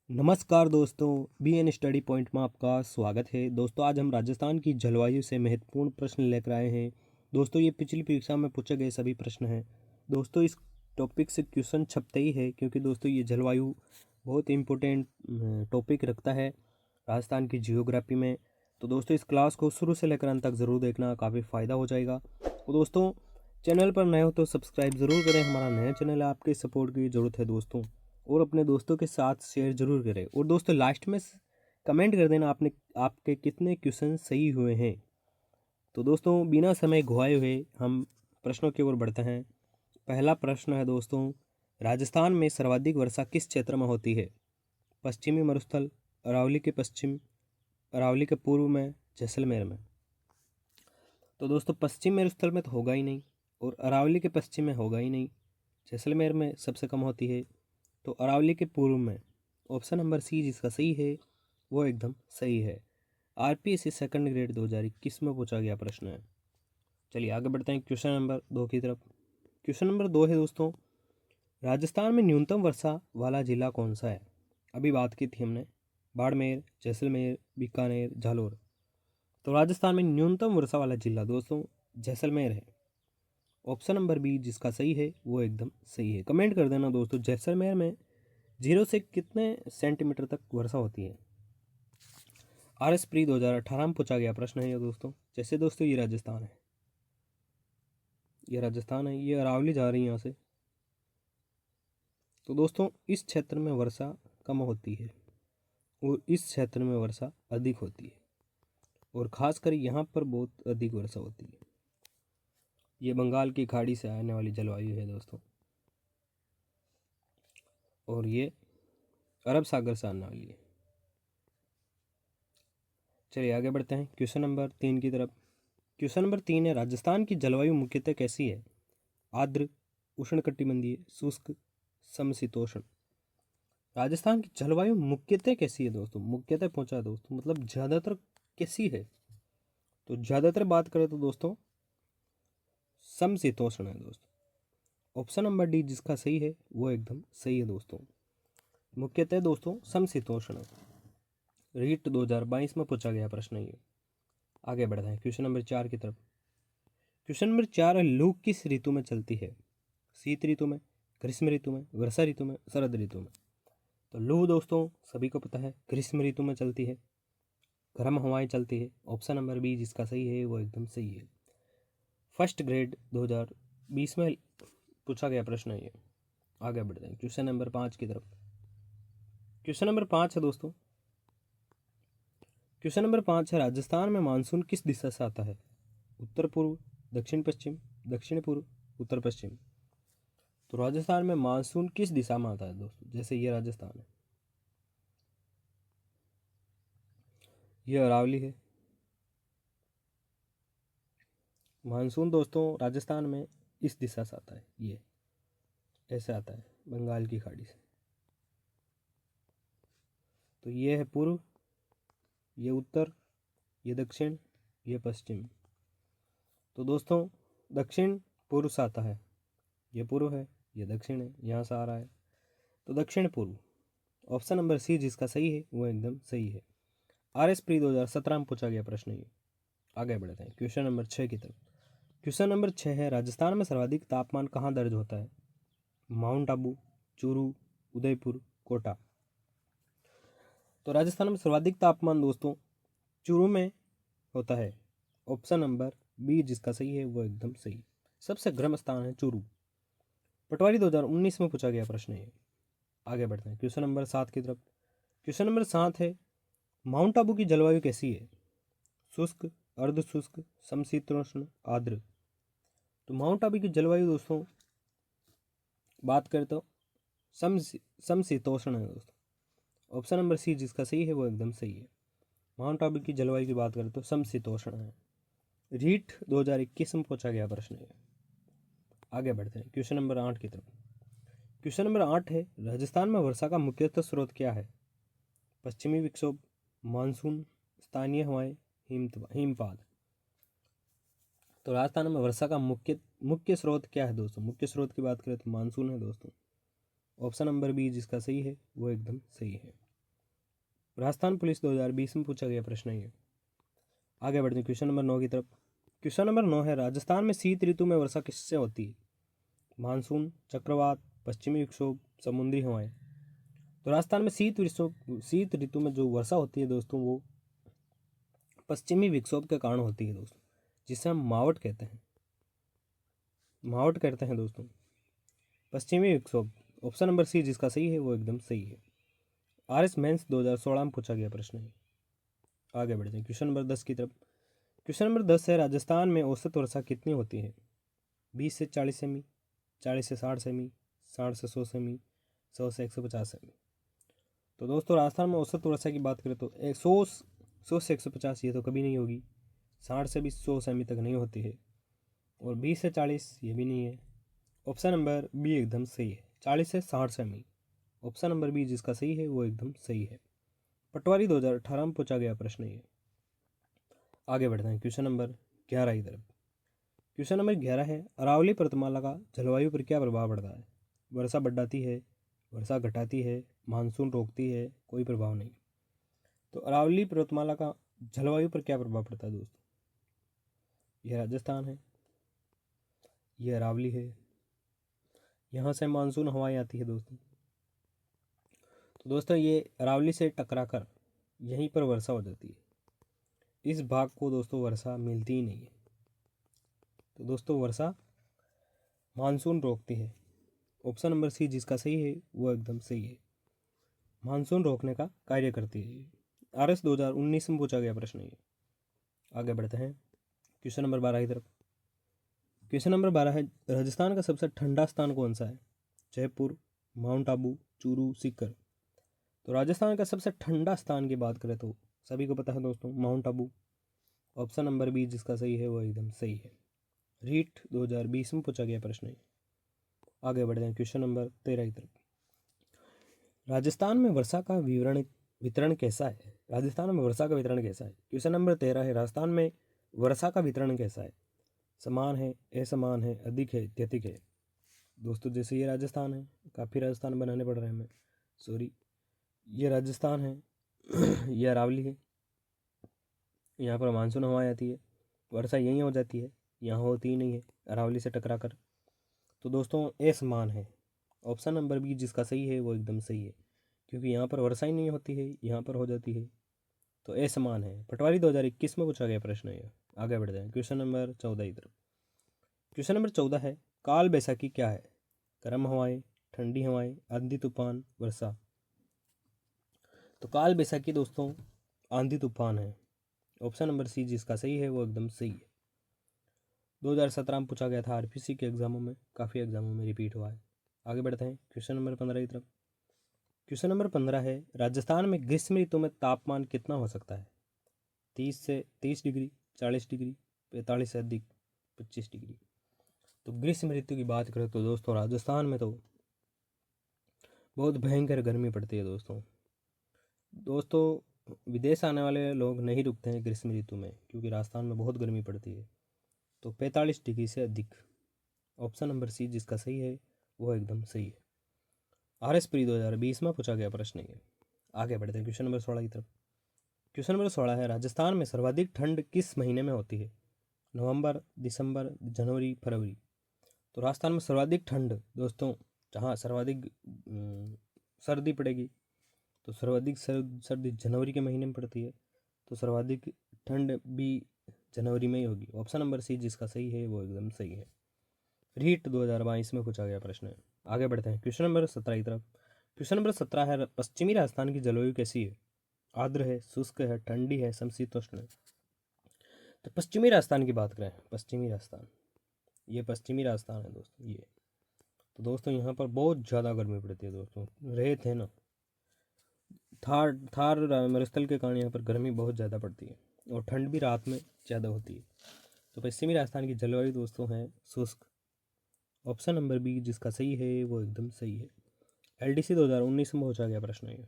नमस्कार दोस्तों, BN study point में आपका स्वागत है। दोस्तों आज हम राजस्थान की जलवायु से महत्वपूर्ण प्रश्न लेकर आए हैं। दोस्तों ये पिछली परीक्षा में पूछे गए सभी प्रश्न हैं। दोस्तों इस टॉपिक से क्वेश्चन छपते ही है, क्योंकि दोस्तों ये जलवायु बहुत इम्पोर्टेंट टॉपिक रखता है राजस्थान की जियोग्राफी में। तो दोस्तों इस क्लास को शुरू से लेकर अंत तक ज़रूर देखना, काफ़ी फ़ायदा हो जाएगा। तो दोस्तों चैनल पर नए हो तो सब्सक्राइब ज़रूर करें, हमारा नया चैनल है, आपके सपोर्ट की ज़रूरत है दोस्तों। और अपने दोस्तों के साथ शेयर ज़रूर करें। और दोस्तों लास्ट में कमेंट कर देना आपके कितने क्वेश्चन सही हुए हैं। तो दोस्तों बिना समय गवाए हुए हम प्रश्नों की ओर बढ़ते हैं। पहला प्रश्न है दोस्तों, राजस्थान में सर्वाधिक वर्षा किस क्षेत्र में होती है? पश्चिमी मरुस्थल, अरावली के पश्चिम, अरावली के पूर्व में, जैसलमेर में। तो दोस्तों पश्चिम मरुस्थल में तो होगा ही नहीं, और अरावली के पश्चिम में होगा ही नहीं। जैसलमेर में सबसे कम होती है, तो अरावली के पूर्व में। ऑप्शन नंबर सी जिसका सही है वो एकदम सही है। आरपीएससी सेकंड ग्रेड 2021 में पूछा गया प्रश्न है। चलिए आगे बढ़ते हैं क्वेश्चन नंबर 2 की तरफ। क्वेश्चन नंबर 2 है दोस्तों, राजस्थान में न्यूनतम वर्षा वाला जिला कौन सा है? अभी बात की थी हमने बाड़मेर, जैसलमेर, बीकानेर, जालोर। तो राजस्थान में न्यूनतम वर्षा वाला जिला दोस्तों जैसलमेर है। ऑप्शन नंबर बी जिसका सही है वो एकदम सही है। कमेंट कर देना दोस्तों, जैसलमेर में 0 से कितने सेंटीमीटर तक वर्षा होती है? RS प्री 2018 में पूछा गया प्रश्न है ये दोस्तों। जैसे दोस्तों ये राजस्थान है, ये अरावली जा रही है यहाँ से। तो दोस्तों इस क्षेत्र में वर्षा कम होती है और इस क्षेत्र में वर्षा अधिक होती है, और खासकर यहाँ पर बहुत अधिक वर्षा होती है। ये बंगाल की खाड़ी से आने वाली जलवायु है दोस्तों, और ये अरब सागर से आने वाली है। चलिए आगे बढ़ते हैं क्वेश्चन नंबर 3 की तरफ। क्वेश्चन नंबर 3 है, राजस्थान की जलवायु मुख्यतः कैसी है? आर्द्र, उष्णकटिबंधीय, शुष्क, समशीतोष्ण। राजस्थान की जलवायु मुख्यतः कैसी है दोस्तों? मुख्यतः पूछा है दोस्तों, मतलब ज़्यादातर कैसी है? तो ज़्यादातर बात करें तो दोस्तों समशीतोष्ण है दोस्तों। ऑप्शन नंबर डी जिसका सही है वो एकदम सही है दोस्तों। मुख्यतः दोस्तों समशीतोष्ण है। रीट 2022 में पूछा गया प्रश्न है ये। आगे बढ़ते हैं क्वेश्चन नंबर 4 की तरफ। क्वेश्चन नंबर 4 है, लू किस ऋतु में चलती है? शीत ऋतु में, ग्रीष्म ऋतु में, वर्षा ऋतु में, शरद ऋतु में। तो लू दोस्तों सभी को पता है ग्रीष्म ऋतु में चलती है, गर्म हवाएं चलती है। ऑप्शन नंबर बी जिसका सही है वो एकदम सही है। फर्स्ट ग्रेड 2020 में पूछा गया प्रश्न है ये। आगे बढ़ते हैं क्वेश्चन नंबर 5 की तरफ। क्वेश्चन नंबर 5 है दोस्तों, क्वेश्चन नंबर 5 है, राजस्थान में मानसून किस दिशा से आता है? उत्तर पूर्व, दक्षिण पश्चिम, दक्षिण पूर्व, उत्तर पश्चिम। तो राजस्थान में मानसून किस दिशा में आता है दोस्तों? जैसे ये राजस्थान है, ये अरावली है। मानसून दोस्तों राजस्थान में इस दिशा से आता है, ये ऐसे आता है बंगाल की खाड़ी से। तो ये है पूर्व, ये उत्तर, ये दक्षिण, ये पश्चिम। तो दोस्तों दक्षिण पूर्व से आता है, ये पूर्व है, ये दक्षिण है, यहाँ से आ रहा है, तो दक्षिण पूर्व। ऑप्शन नंबर सी जिसका सही है वो एकदम सही है। RS प्री 2017 में पूछा गया प्रश्न ये। आगे बढ़ते हैं क्वेश्चन नंबर 6 की तरफ। क्वेश्चन नंबर 6 है, राजस्थान में सर्वाधिक तापमान कहाँ दर्ज होता है? माउंट आबू, चूरू, उदयपुर, कोटा। तो राजस्थान में सर्वाधिक तापमान दोस्तों चूरू में होता है। ऑप्शन नंबर बी जिसका सही है वो एकदम सही। सबसे गर्म स्थान है चूरू। पटवारी 2019 में पूछा गया प्रश्न है। आगे बढ़ते हैं क्वेश्चन नंबर 7 की तरफ। क्वेश्चन नंबर 7 है, माउंट आबू की जलवायु कैसी है? शुष्क, अर्ध शुष्क, समशीतोष्ण, आर्द्र। तो माउंट आबू की जलवायु दोस्तों बात करें तो समशीतोष्ण है दोस्तों। ऑप्शन नंबर सी जिसका सही है वो एकदम सही है। माउंट आबू की जलवायु की बात करें तो समशीतोष्ण है। रीट 2021 में पूछा गया प्रश्न है। आगे बढ़ते हैं क्वेश्चन नंबर 8 की तरफ। क्वेश्चन नंबर 8 है, राजस्थान में वर्षा का मुख्यतः स्रोत क्या है? पश्चिमी विक्षोभ, मानसून, स्थानीय हवाएं, हिमपात। तो राजस्थान में वर्षा का मुख्य स्रोत क्या है दोस्तों? मुख्य स्रोत की बात करें तो मानसून है दोस्तों। ऑप्शन नंबर बी जिसका सही है वो एकदम सही है। राजस्थान पुलिस 2020 में पूछा गया प्रश्न है ये। आगे बढ़ते हैं क्वेश्चन नंबर 9 की तरफ। क्वेश्चन नंबर 9 है, राजस्थान में शीत ऋतु में वर्षा किससे होती है? मानसून, चक्रवात, पश्चिमी विक्षोभ, समुद्री हवाएं। तो राजस्थान में शीत ऋतु में जो वर्षा होती है दोस्तों, वो पश्चिमी विक्षोभ के कारण होती है दोस्तों, जिसे हम मावट कहते हैं। मावट कहते हैं दोस्तों, पश्चिमी विक्षोभ। ऑप्शन नंबर सी जिसका सही है वो एकदम सही है। RS मेंस 2016 में पूछा गया प्रश्न है। आगे बढ़ते हैं क्वेश्चन नंबर 10 की तरफ। क्वेश्चन नंबर 10 है, राजस्थान में औसत वर्षा कितनी होती है? 20 से 40 सेमी, 40 से 60 सेमी, 60 से 100 सेमी, 100 से 150 सेमी। तो दोस्तों राजस्थान में औसत वर्षा की बात करें तो 100 से 150 ये तो कभी नहीं होगी, 60 से भी 100 सेमी तक नहीं होती है, और 20 से 40 ये भी नहीं है। ऑप्शन नंबर बी एकदम सही है, 40 से 60 सेमी। ऑप्शन नंबर बी जिसका सही है वो एकदम सही है। पटवारी 2018 में पूछा गया प्रश्न ये। आगे बढ़ते हैं क्वेश्चन नंबर 11 की तरफ। क्वेश्चन नंबर 11 है, अरावली पर्वतमाला का जलवायु पर क्या प्रभाव पड़ता है? वर्षा बढ़ाती है, वर्षा घटाती है, मानसून रोकती है, कोई प्रभाव नहीं। तो अरावली पर्वतमाला का जलवायु पर क्या प्रभाव पड़ता है दोस्तों? यह राजस्थान है, यह अरावली है, यहाँ से मानसून हवाएं आती है दोस्तों। तो दोस्तों ये अरावली से टकरा कर यहीं पर वर्षा हो जाती है। इस भाग को दोस्तों वर्षा मिलती ही नहीं है। तो दोस्तों वर्षा मानसून रोकती है। ऑप्शन नंबर सी जिसका सही है वो एकदम सही है, मानसून रोकने का कार्य करती है। RS 2019 में पूछा गया प्रश्न ये। आगे बढ़ते हैं क्वेश्चन नंबर 12 की तरफ। क्वेश्चन नंबर 12 है, राजस्थान का सबसे ठंडा स्थान कौन सा है? जयपुर, माउंट आबू, चूरू, सीकर। तो राजस्थान का सबसे ठंडा स्थान की बात करें तो सभी को पता है दोस्तों, Mount Abu. Option number B जिसका सही है वो एकदम सही है। रीट 2020 में पूछा गया प्रश्न है। आगे बढ़ते हैं क्वेश्चन नंबर 13 की तरफ। राजस्थान में वर्षा का वितरण कैसा है? राजस्थान में वर्षा का वितरण कैसा है? क्वेश्चन नंबर 13 है, राजस्थान में वर्षा का वितरण कैसा है? समान है, असमान है, अधिक है, अत्यधिक है। दोस्तों जैसे ये राजस्थान है, काफ़ी राजस्थान बनाने पड़ रहे हैं हमें, सॉरी। ये राजस्थान है, ये अरावली है, यहाँ पर मानसून हवाएं आती है, वर्षा यहीं हो जाती है, यहाँ होती ही नहीं है अरावली से टकरा कर। तो दोस्तों असमान है। ऑप्शन नंबर बी जिसका सही है वो एकदम सही है, क्योंकि यहाँ पर वर्षा ही नहीं होती है, यहाँ पर हो जाती है। तो असमान है। पटवारी 2021 में पूछा गया प्रश्न है। आगे बढ़ जाए क्वेश्चन नंबर 14 की तरफ। क्वेश्चन नंबर 14 है, काल बैसाखी क्या है? गर्म हवाएं, ठंडी हवाएं, आंधी तूफान, वर्षा। तो काल बैसाखी दोस्तों आंधी तूफान है। ऑप्शन नंबर सी जिसका सही है वो एकदम सही है। 2017 में पूछा गया था RPC के एग्जामों में, काफ़ी एग्जामों में रिपीट हुआ है। आगे बढ़ते हैं क्वेश्चन नंबर 15 की तरफ। क्वेश्चन नंबर 15 है, राजस्थान में ग्रीष्म ऋतु में तापमान कितना हो सकता है? 30 से 30 डिग्री, 40 डिग्री, 45 से अधिक, 25 डिग्री। तो ग्रीष्म ऋतु की बात करें तो दोस्तों राजस्थान में तो बहुत भयंकर गर्मी पड़ती है दोस्तों। विदेश आने वाले लोग नहीं रुकते हैं ग्रीष्म ऋतु में, क्योंकि राजस्थान में बहुत गर्मी पड़ती है। तो 45 डिग्री से अधिक। ऑप्शन नंबर सी जिसका सही है वो एकदम सही है। RS प्री 2020 में पूछा गया प्रश्न है। आगे बढ़ते हैं क्वेश्चन नंबर 16 की तरफ। क्वेश्चन नंबर 16 है, राजस्थान में सर्वाधिक ठंड किस महीने में होती है? नवंबर, दिसंबर, जनवरी, फरवरी। तो राजस्थान में सर्वाधिक ठंड दोस्तों, जहाँ सर्वाधिक सर्दी पड़ेगी, तो सर्वाधिक सर्दी जनवरी के महीने में पड़ती है। तो सर्वाधिक ठंड भी जनवरी में ही होगी। ऑप्शन नंबर सी जिसका सही है वो एकदम सही है। रीट 2022 में पूछा गया प्रश्न है। आगे बढ़ते हैं क्वेश्चन नंबर 17 की तरफ। क्वेश्चन नंबर 17 है, पश्चिमी राजस्थान की जलवायु कैसी है? आर्द्र है, शुष्क है, ठंडी है, समशीतोष्ण है। तो पश्चिमी राजस्थान की बात करें, पश्चिमी राजस्थान, ये पश्चिमी राजस्थान है दोस्तों ये। तो दोस्तों यहाँ पर बहुत ज़्यादा गर्मी पड़ती है दोस्तों, रेत है ना, थार मरुस्थल के कारण यहाँ पर गर्मी बहुत ज़्यादा पड़ती है, और ठंड भी रात में ज़्यादा होती है। तो पश्चिमी राजस्थान की जलवायु दोस्तों है शुष्क। ऑप्शन नंबर बी जिसका सही है वो एकदम सही है। LDC 2019 में पूछा गया प्रश्न है।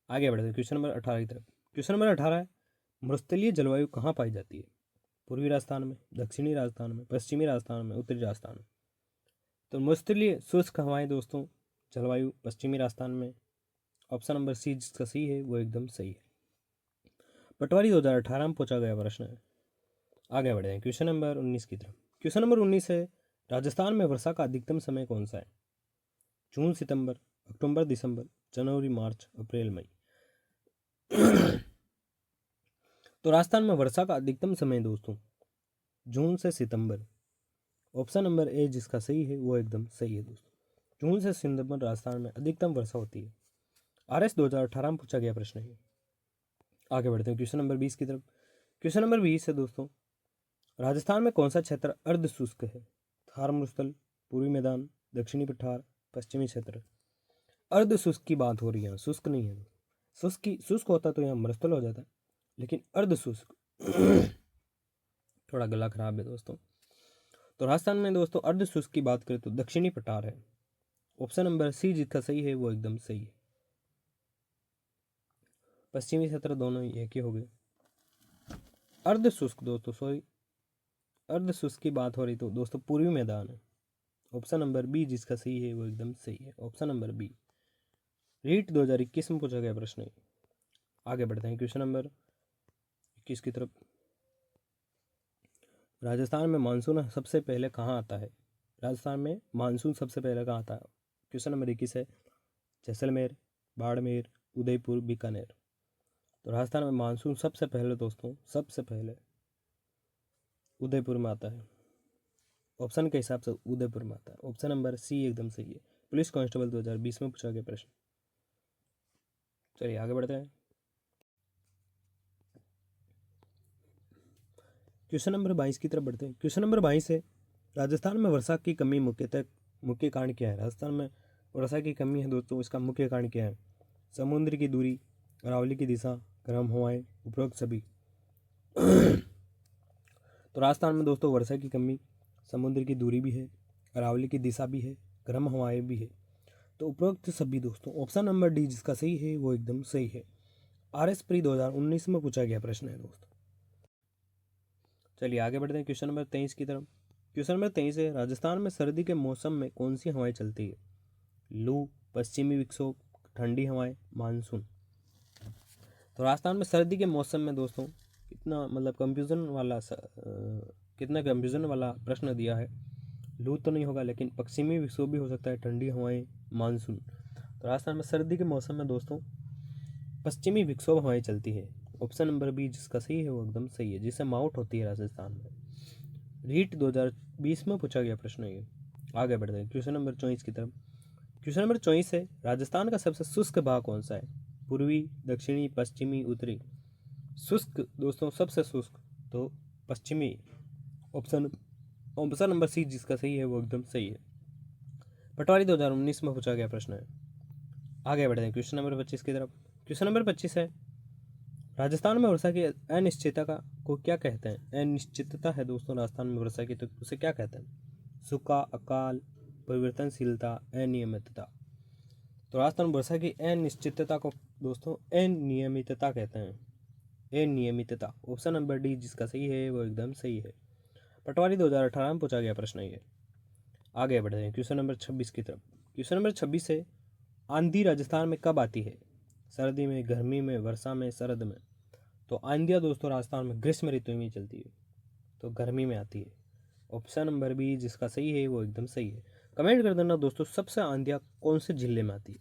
आगे बढ़ते हैं क्वेश्चन नंबर 18 की तरफ। क्वेश्चन नंबर 18 है, मरुस्थलीय जलवायु कहाँ पाई जाती है? पूर्वी राजस्थान में, दक्षिणी राजस्थान में, पश्चिमी राजस्थान में, उत्तरी राजस्थान में। तो मरुस्थलीय शुष्क हवाएं दोस्तों जलवायु पश्चिमी राजस्थान में, ऑप्शन नंबर सी जिसका सही है वो एकदम सही है। पटवारी 2018 में पूछा गया प्रश्न है। आगे बढ़े हैं क्वेश्चन नंबर 19 की तरफ। क्वेश्चन नंबर 19 है, राजस्थान में वर्षा का अधिकतम समय कौन सा है? जून, सितंबर, अक्टूबर, दिसंबर, जनवरी, मार्च, अप्रैल, मई। तो राजस्थान में वर्षा का अधिकतम समय दोस्तों जून से सितंबर। ऑप्शन नंबर ए जिसका सही है वो एकदम सही है दोस्तों। जून से सितंबर राजस्थान में अधिकतम वर्षा होती है। RS 2018 में पूछा गया प्रश्न है। आगे बढ़ते हैं क्वेश्चन नंबर 20 की तरफ। क्वेश्चन नंबर 20 है दोस्तों, राजस्थान में कौन सा क्षेत्र अर्ध शुष्क है? थार मरुस्थल, पूर्वी मैदान, दक्षिणी पठार, पश्चिमी क्षेत्र। अर्ध शुष्क की बात हो रही है, शुष्क नहीं है। शुष्क होता तो यहाँ मरुस्थल हो जाता, लेकिन अर्ध शुष्क थोड़ा गला खराब है दोस्तों। तो राजस्थान में दोस्तों अर्ध शुष्क की बात करें तो दक्षिणी पठार है। ऑप्शन नंबर सी जिसका सही है वो एकदम सही है। पश्चिमी क्षेत्र दोनों एक ही हो गए। अर्ध शुष्क दोस्तों सॉरी अर्ध शुष्क की बात हो रही तो दोस्तों पूर्वी मैदान है। ऑप्शन नंबर बी जिसका सही है वो एकदम सही है। Option number B. रीट 2021 में पूछा गया प्रश्न है। आगे बढ़ते हैं क्वेश्चन नंबर 21 की तरफ। राजस्थान में मानसून सबसे पहले कहाँ आता है? राजस्थान में मानसून सबसे पहले कहाँ आता है? क्वेश्चन नंबर 21 है, जैसलमेर, बाड़मेर, उदयपुर, बीकानेर। तो राजस्थान में मानसून सबसे पहले दोस्तों सबसे पहले उदयपुर में आता है। ऑप्शन के हिसाब से उदयपुर में आता है। ऑप्शन नंबर सी एकदम सही है। पुलिस कांस्टेबल 2020 में पूछा गया प्रश्न। चलिए आगे बढ़ते हैं। क्वेश्चन नंबर 22 की तरफ बढ़ते हैं। क्वेश्चन नंबर 22 है, राजस्थान में वर्षा की कमी मुख्य कारण क्या है? राजस्थान में वर्षा की कमी है दोस्तों, इसका मुख्य कारण क्या है? समुद्र की दूरी, अरावली की दिशा, गर्म हवाएं, उपरोक्त सभी। तो राजस्थान में दोस्तों वर्षा की कमी, समुद्र की दूरी भी है, अरावली की दिशा भी है, गर्म हवाएं भी है। तो उपरोक्त सभी दोस्तों। ऑप्शन नंबर डी जिसका सही है वो एकदम सही है। RS प्री 2019 में पूछा गया प्रश्न है दोस्तों। चलिए आगे बढ़ते हैं क्वेश्चन नंबर 23 की तरफ। क्वेश्चन नंबर 23 है, राजस्थान में सर्दी के मौसम में कौन सी हवाएं चलती है? लू, पश्चिमी विक्षोभ, ठंडी हवाएं, मानसून। तो राजस्थान में सर्दी के मौसम में दोस्तों कितना कंफ्यूजन वाला प्रश्न दिया है। लू तो नहीं होगा, लेकिन पश्चिमी विक्षोभ भी हो सकता है, ठंडी हवाएं, मानसून। तो राजस्थान में सर्दी के मौसम में दोस्तों पश्चिमी विक्षोभ हवाएं चलती है। ऑप्शन नंबर बी जिसका सही है वो एकदम सही है, जिससे माउट होती है राजस्थान में। रीट 2020 में पूछा गया प्रश्न है ये। आगे बढ़ते हैं क्वेश्चन नंबर 24 की तरफ। क्वेश्चन नंबर 24 है, राजस्थान का सबसे शुष्क भाग कौन सा है? पूर्वी, दक्षिणी, पश्चिमी, उत्तरी। शुष्क दोस्तों सबसे शुष्क तो पश्चिमी। ऑप्शन ऑप्शन नंबर सी जिसका सही है वो एकदम सही है। पटवारी 2019 में पूछा गया प्रश्न है। आगे बढ़ते हैं क्वेश्चन नंबर 25 की तरफ। क्वेश्चन नंबर 25 है, राजस्थान में वर्षा की अनिश्चितता को क्या कहते हैं? अनिश्चितता है दोस्तों राजस्थान में वर्षा की, तो उसे क्या कहते हैं? सूखा, अकाल, परिवर्तनशीलता, अनियमितता। तो राजस्थान में वर्षा की अनिश्चितता को दोस्तों अनियमितता कहते हैं। अनियमितता। ऑप्शन नंबर डी जिसका सही है वो एकदम सही है। पटवारी 2018 में पूछा गया प्रश्न है ये। आगे बढ़ते हैं क्वेश्चन नंबर 26 की तरफ। क्वेश्चन नंबर 26 है, आंधी राजस्थान में कब आती है? सर्दी में, गर्मी में, वर्षा में, शरद में। तो आंधियाँ दोस्तों राजस्थान में ग्रीष्म ऋतु में चलती है, तो गर्मी में आती है। ऑप्शन नंबर बी जिसका सही है वो एकदम सही है। कमेंट कर देना दोस्तों, सबसे आंधियाँ कौन से जिले में आती है?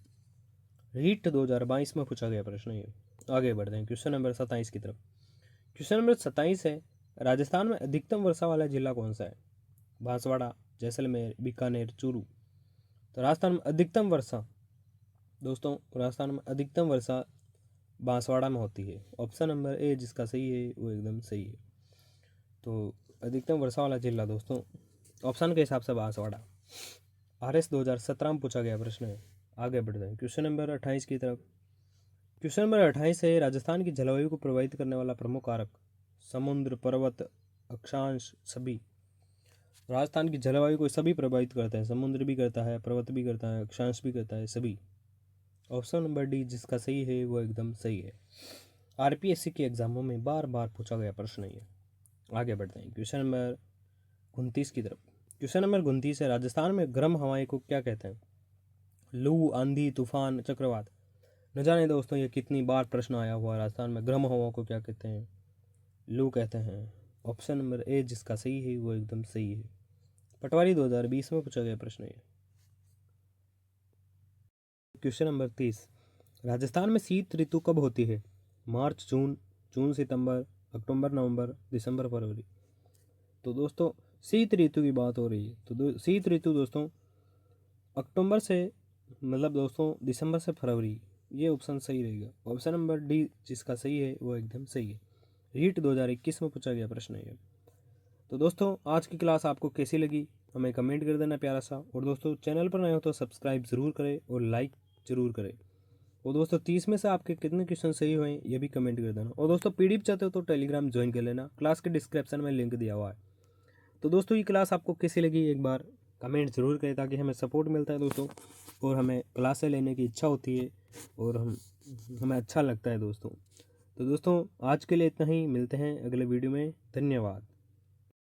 रीट 2022 में पूछा गया प्रश्न है। आगे बढ़ते हैं क्वेश्चन नंबर 27 की तरफ। क्वेश्चन नंबर 27 है, राजस्थान में अधिकतम वर्षा वाला जिला कौन सा है? बांसवाड़ा, जैसलमेर, बीकानेर, चूरू। तो राजस्थान में अधिकतम वर्षा दोस्तों राजस्थान में अधिकतम वर्षा बांसवाड़ा में होती है। ऑप्शन नंबर ए जिसका सही है वो एकदम सही है। तो अधिकतम वर्षा वाला जिला दोस्तों ऑप्शन के हिसाब से बांसवाड़ा। RS 2017 में पूछा गया प्रश्न है। आगे बढ़ते हैं क्वेश्चन नंबर 28 की तरफ। क्वेश्चन नंबर 28 है, राजस्थान की जलवायु को प्रभावित करने वाला प्रमुख कारक? समुद्र, पर्वत, अक्षांश, सभी। राजस्थान की जलवायु को सभी प्रभावित करते हैं, समुद्र भी करता है, पर्वत भी करता है, अक्षांश भी करता है, सभी। ऑप्शन नंबर डी जिसका सही है वो एकदम सही है। RPSC के एग्जामों में बार बार पूछा गया प्रश्न है। आगे बढ़ते हैं क्वेश्चन नंबर 29 की तरफ। क्वेश्चन नंबर 29 है, राजस्थान में गर्म हवाएं को क्या कहते हैं? लू, आंधी, तूफान, चक्रवात। न जाने दोस्तों ये कितनी बार प्रश्न आया हुआ है। राजस्थान में गर्म हवा को क्या कहते हैं? लू कहते हैं। ऑप्शन नंबर ए जिसका सही है वो एकदम सही है। पटवारी 2020 में पूछा गया प्रश्न है। क्वेश्चन नंबर 30, राजस्थान में शीत ऋतु कब होती है? मार्च जून, जून सितंबर, अक्टूबर नवंबर, दिसंबर फरवरी। तो दोस्तों शीत ऋतु की बात हो रही है, तो शीत ऋतु दोस्तों अक्टूबर से मतलब दोस्तों दिसंबर से फरवरी, ये ऑप्शन सही रहेगा। ऑप्शन नंबर डी जिसका सही है वो एकदम सही है। रीट 2021 में पूछा गया प्रश्न है। तो दोस्तों आज की क्लास आपको कैसी लगी हमें कमेंट कर देना प्यारा सा, और दोस्तों चैनल पर नए हो तो सब्सक्राइब ज़रूर करें और लाइक ज़रूर करें। और दोस्तों 30 में से आपके कितने क्वेश्चन सही हुए ये भी कमेंट कर देना। और दोस्तों पीडीएफ चाहते हो तो टेलीग्राम ज्वाइन कर लेना, क्लास के डिस्क्रिप्शन में लिंक दिया हुआ है। तो दोस्तों ये क्लास आपको कैसी लगी एक बार कमेंट ज़रूर करें, ताकि हमें सपोर्ट मिलता है दोस्तों, और हमें क्लासें लेने की इच्छा होती है और हमें अच्छा लगता है दोस्तों। तो दोस्तों आज के लिए इतना ही, मिलते हैं अगले वीडियो में। धन्यवाद।